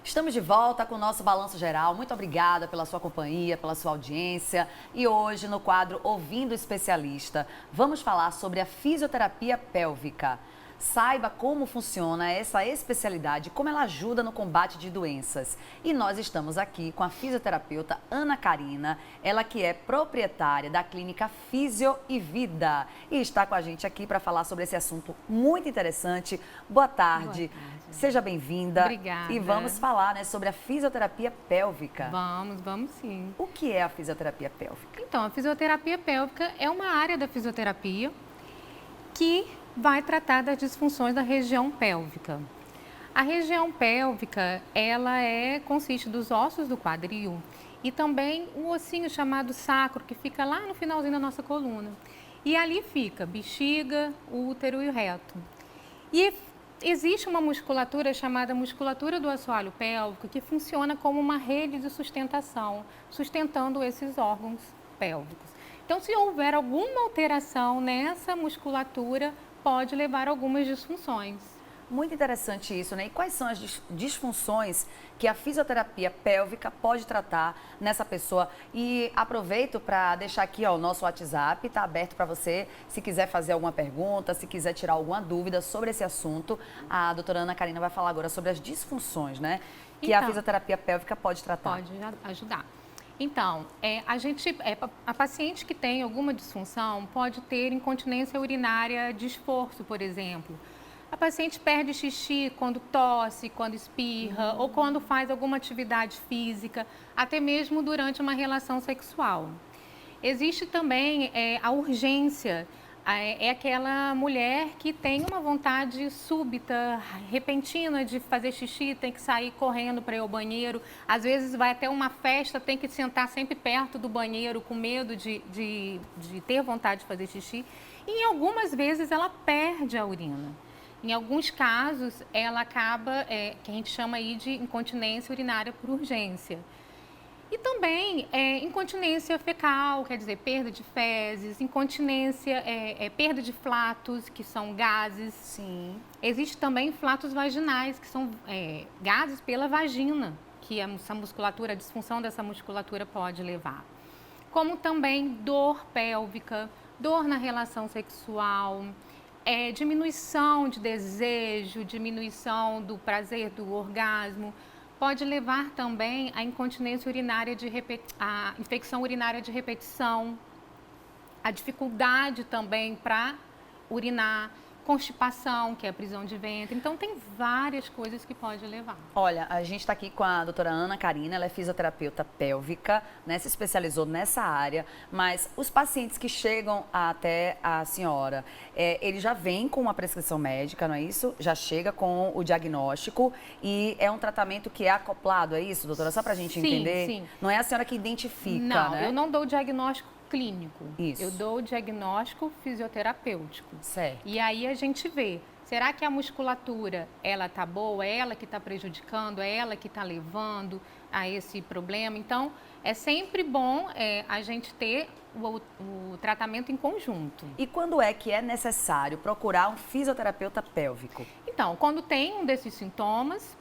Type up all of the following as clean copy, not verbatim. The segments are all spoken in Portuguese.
Estamos de volta com o nosso Balanço Geral. Muito obrigada pela sua companhia, pela sua audiência. E hoje, no quadro Ouvindo o Especialista, vamos falar sobre a fisioterapia pélvica. Saiba como funciona essa especialidade, como ela ajuda no combate de doenças. E nós estamos aqui com a fisioterapeuta Ana Karina, ela que é proprietária da clínica Físio e Vida. E está com a gente aqui para falar sobre esse assunto muito interessante. Boa tarde. Boa tarde. Seja bem-vinda. Obrigada. E vamos falar, sobre a fisioterapia pélvica. Vamos sim. O que é a fisioterapia pélvica? Então, a fisioterapia pélvica é uma área da fisioterapia que vai tratar das disfunções da região pélvica. A região pélvica, consiste dos ossos do quadril e também um ossinho chamado sacro, que fica lá no finalzinho da nossa coluna. E ali fica bexiga, útero e o reto. E existe uma musculatura chamada musculatura do assoalho pélvico que funciona como uma rede de sustentação, sustentando esses órgãos pélvicos. Então, se houver alguma alteração nessa musculatura, pode levar a algumas disfunções. Muito interessante isso, né? E quais são as disfunções que a fisioterapia pélvica pode tratar nessa pessoa? E aproveito para deixar aqui, o nosso WhatsApp está aberto para você, se quiser fazer alguma pergunta, se quiser tirar alguma dúvida sobre esse assunto. A doutora Ana Karina vai falar agora sobre as disfunções, né? Que a fisioterapia pélvica pode tratar. Pode ajudar. Então, a paciente que tem alguma disfunção pode ter incontinência urinária de esforço, por exemplo. A paciente perde xixi quando tosse, quando espirra ou quando faz alguma atividade física, até mesmo durante uma relação sexual. Existe também a urgência. É aquela mulher que tem uma vontade súbita, repentina de fazer xixi, tem que sair correndo para ir ao banheiro. Às vezes vai até uma festa, tem que sentar sempre perto do banheiro com medo de ter vontade de fazer xixi. E em algumas vezes ela perde a urina. Em alguns casos ela acaba, que a gente chama aí de incontinência urinária por urgência. E também incontinência fecal, quer dizer, perda de fezes, incontinência, perda de flatos, que são gases. Sim. Existe também flatos vaginais, que são gases pela vagina, que essa musculatura, a disfunção dessa musculatura pode levar. Como também dor pélvica, dor na relação sexual, diminuição de desejo, diminuição do prazer, do orgasmo. Pode levar também à incontinência urinária à infecção urinária de repetição, a dificuldade também para urinar, constipação, que é a prisão de ventre. Então, tem várias coisas que pode levar. Olha, a gente está aqui com a doutora Ana Karina, ela é fisioterapeuta pélvica, né, se especializou nessa área, mas os pacientes que chegam até a senhora, ele já vem com uma prescrição médica, não é isso? Já chega com o diagnóstico e é um tratamento que é acoplado, é isso, doutora? Só para a gente entender? Sim. Não é a senhora que identifica, não, né? Eu não dou diagnóstico clínico. Isso. Eu dou o diagnóstico fisioterapêutico. Certo. E aí a gente vê, será que a musculatura, ela tá boa? É ela que está prejudicando? É ela que está levando a esse problema? Então, é sempre bom a gente ter o tratamento em conjunto. E quando é que é necessário procurar um fisioterapeuta pélvico? Então, quando tem um desses sintomas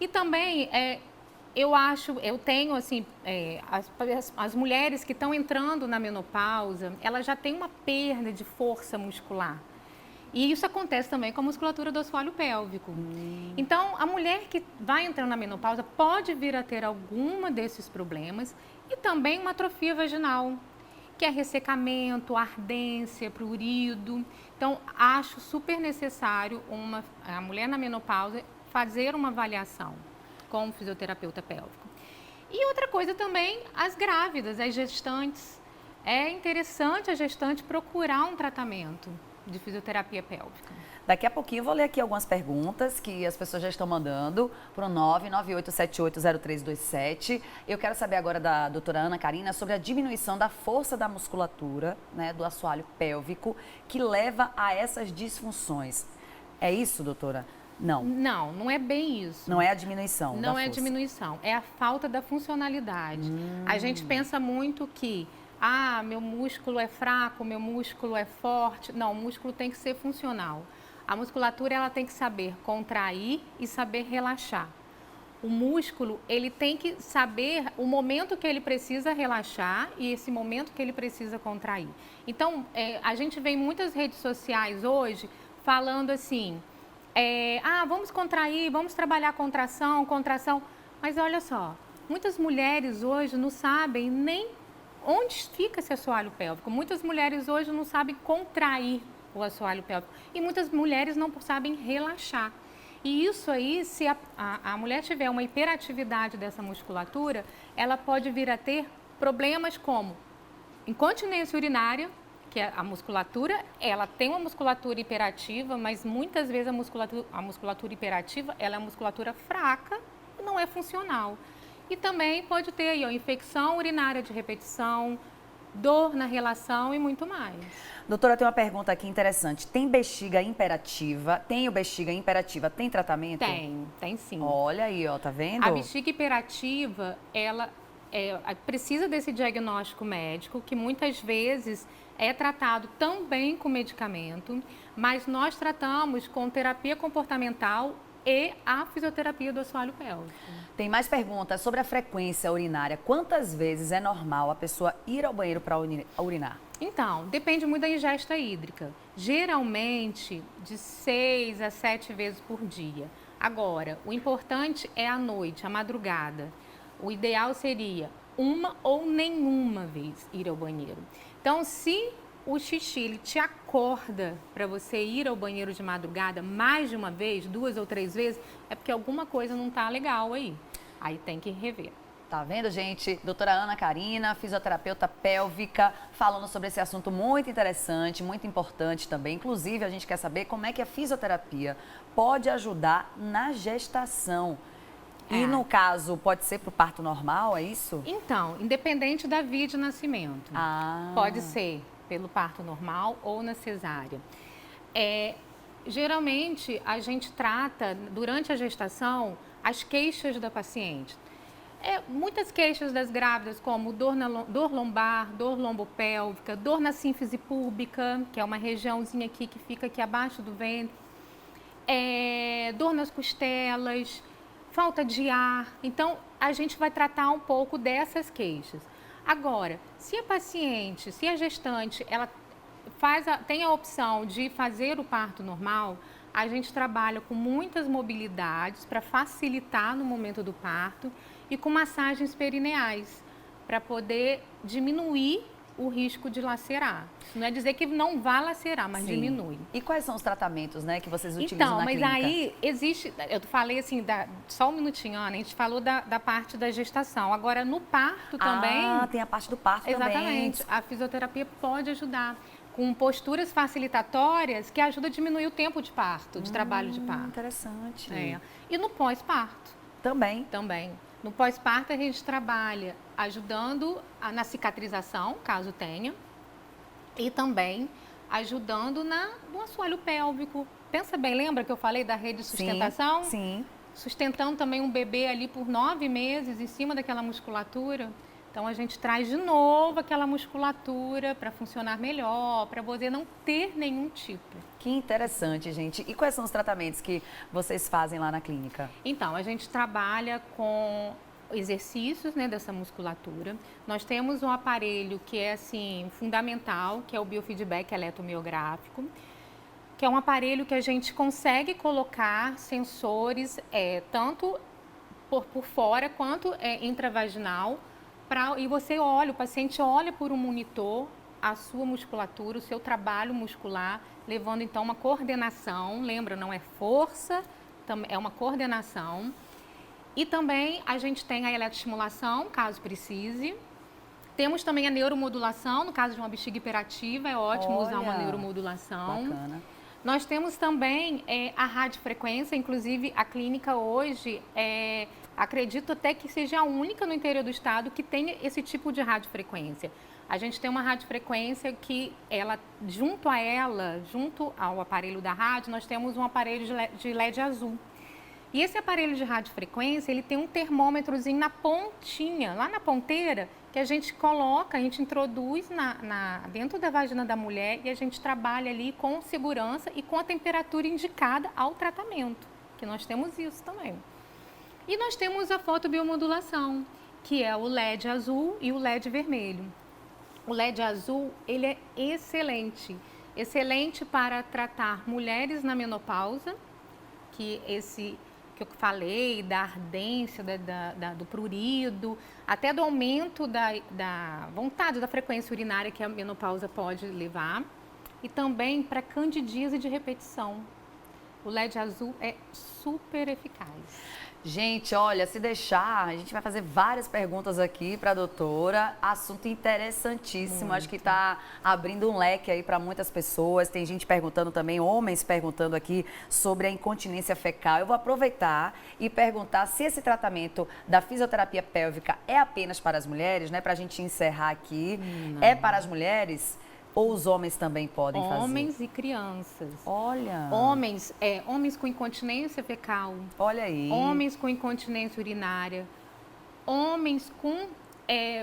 e também eu tenho assim, as mulheres que estão entrando na menopausa, elas já têm uma perda de força muscular. E isso acontece também com a musculatura do assoalho pélvico. Então, a mulher que vai entrando na menopausa pode vir a ter alguma desses problemas e também uma atrofia vaginal, que é ressecamento, ardência, prurido. Então, acho super necessário a mulher na menopausa fazer uma avaliação com um fisioterapeuta pélvico. E outra coisa também, as grávidas, as gestantes. É interessante a gestante procurar um tratamento de fisioterapia pélvica. Daqui a pouquinho eu vou ler aqui algumas perguntas que as pessoas já estão mandando para o 998780327. Eu quero saber agora da doutora Ana Karina sobre a diminuição da força da musculatura, né, do assoalho pélvico, que leva a essas disfunções. É isso, doutora? Não. Não é bem isso. Não é a diminuição da Não é a força. diminuição, é a falta da funcionalidade. A gente pensa muito que, meu músculo é fraco, meu músculo é forte. Não, o músculo tem que ser funcional. A musculatura ela tem que saber contrair e saber relaxar. O músculo, ele tem que saber o momento que ele precisa relaxar e esse momento que ele precisa contrair. Então, a gente vê em muitas redes sociais hoje falando assim, vamos contrair, vamos trabalhar contração, contração. Mas olha só, muitas mulheres hoje não sabem nem onde fica esse assoalho pélvico. Muitas mulheres hoje não sabem contrair o assoalho pélvico. E muitas mulheres não sabem relaxar. E isso aí, se a mulher tiver uma hiperatividade dessa musculatura, ela pode vir a ter problemas como incontinência urinária, que a musculatura, ela tem uma musculatura hiperativa, mas muitas vezes a musculatura hiperativa, ela é uma musculatura fraca e não é funcional. E também pode ter aí, infecção urinária de repetição, dor na relação e muito mais. Doutora, tem uma pergunta aqui interessante. Tem bexiga imperativa? Tem bexiga imperativa? Tem tratamento? Tem sim. Olha aí, ó, tá vendo? A bexiga hiperativa, ela precisa desse diagnóstico médico, que muitas vezes é tratado também com medicamento, mas nós tratamos com terapia comportamental e a fisioterapia do assoalho pélvico. Tem mais perguntas sobre a frequência urinária. Quantas vezes é normal a pessoa ir ao banheiro para urinar? Então, depende muito da ingesta hídrica. Geralmente, de 6 a 7 vezes por dia. Agora, o importante é à noite, à madrugada. O ideal seria uma ou nenhuma vez ir ao banheiro. Então, se o xixi ele te acorda para você ir ao banheiro de madrugada mais de uma vez, 2 ou 3 vezes, é porque alguma coisa não está legal aí. Aí tem que rever. Tá vendo, gente? Doutora Ana Carina, fisioterapeuta pélvica, falando sobre esse assunto muito interessante, muito importante também. Inclusive, a gente quer saber como é que a fisioterapia pode ajudar na gestação. E no caso, pode ser para o parto normal, é isso? Então, independente da via de nascimento. Pode ser pelo parto normal ou na cesárea. Geralmente, a gente trata, durante a gestação, as queixas da paciente. Muitas queixas das grávidas, como dor lombar, dor lombopélvica, dor na sínfise púbica, que é uma regiãozinha aqui que fica aqui abaixo do ventre, dor nas costelas, falta de ar. Então, a gente vai tratar um pouco dessas queixas. Agora, se a gestante, ela tem a opção de fazer o parto normal, a gente trabalha com muitas mobilidades para facilitar no momento do parto e com massagens perineais para poder diminuir o risco de lacerar. Isso não é dizer que não vai lacerar, mas diminui. E quais são os tratamentos, né, que vocês utilizam na clínica? Então, mas aí existe, eu falei assim, só um minutinho, Ana, a gente falou da parte da gestação. Agora, no parto também... tem a parte do parto também. Exatamente. A fisioterapia pode ajudar com posturas facilitatórias que ajudam a diminuir o tempo de parto, de trabalho de parto. Interessante. E no pós-parto. Também. No pós-parto, a gente trabalha ajudando na cicatrização, caso tenha, e também ajudando no assoalho pélvico. Pensa bem, lembra que eu falei da rede de sustentação? Sim. Sustentando também um bebê ali por 9 meses em cima daquela musculatura. Então, a gente traz de novo aquela musculatura para funcionar melhor, para você não ter nenhum tipo. Que interessante, gente. E quais são os tratamentos que vocês fazem lá na clínica? Então, a gente trabalha com exercícios, né, dessa musculatura. Nós temos um aparelho que é, assim, fundamental, que é o biofeedback eletromiográfico, que é um aparelho que a gente consegue colocar sensores, tanto por fora quanto intravaginal, e você olha, o paciente olha por um monitor a sua musculatura, o seu trabalho muscular, levando então uma coordenação, lembra, não é força, é uma coordenação. E também a gente tem a eletroestimulação, caso precise. Temos também a neuromodulação, no caso de uma bexiga hiperativa, é ótimo usar uma neuromodulação. Bacana. Nós temos também a radiofrequência, inclusive a clínica hoje, acredito até que seja a única no interior do estado que tenha esse tipo de radiofrequência. A gente tem uma radiofrequência que junto ao aparelho da rádio, nós temos um aparelho de LED azul. E esse aparelho de radiofrequência, ele tem um termômetrozinho na pontinha, lá na ponteira, que a gente coloca, a gente introduz dentro da vagina da mulher e a gente trabalha ali com segurança e com a temperatura indicada ao tratamento, que nós temos isso também. E nós temos a fotobiomodulação, que é o LED azul e o LED vermelho. O LED azul, ele é excelente. Excelente para tratar mulheres na menopausa, que eu falei, da ardência, do prurido, até do aumento da vontade, da frequência urinária que a menopausa pode levar. E também para candidíase de repetição. O LED azul é super eficaz. Gente, olha, se deixar, a gente vai fazer várias perguntas aqui para a doutora. Assunto interessantíssimo. Muito. Acho que está abrindo um leque aí para muitas pessoas. Tem gente perguntando também, homens perguntando aqui sobre a incontinência fecal. Eu vou aproveitar e perguntar se esse tratamento da fisioterapia pélvica é apenas para as mulheres, né? Para a gente encerrar aqui. Não. É para as mulheres? Ou os homens também podem fazer? Homens e crianças. Olha. Homens com incontinência fecal. Olha aí. Homens com incontinência urinária. Homens com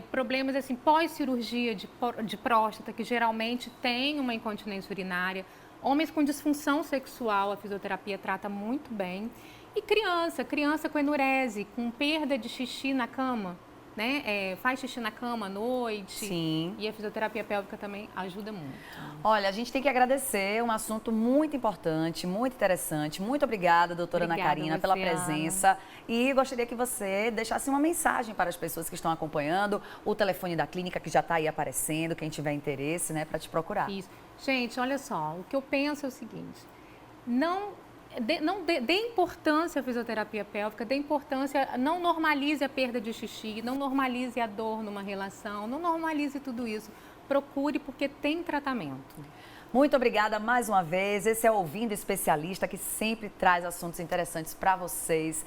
problemas assim pós-cirurgia de próstata, que geralmente tem uma incontinência urinária. Homens com disfunção sexual, a fisioterapia trata muito bem. E criança com enurese, com perda de xixi na cama. Né? Faz xixi na cama à noite. Sim. E a fisioterapia pélvica também ajuda muito. Olha, a gente tem que agradecer, um assunto muito importante, muito interessante. Muito obrigada, doutora Ana Karina, pela presença. E gostaria que você deixasse uma mensagem para as pessoas que estão acompanhando, o telefone da clínica que já está aí aparecendo, quem tiver interesse, né, para te procurar. Isso. Gente, olha só, o que eu penso é o seguinte, não dê importância à fisioterapia pélvica, dê importância, não normalize a perda de xixi, não normalize a dor numa relação, não normalize tudo isso. Procure porque tem tratamento. Muito obrigada mais uma vez. Esse é o Ouvindo Especialista, que sempre traz assuntos interessantes para vocês.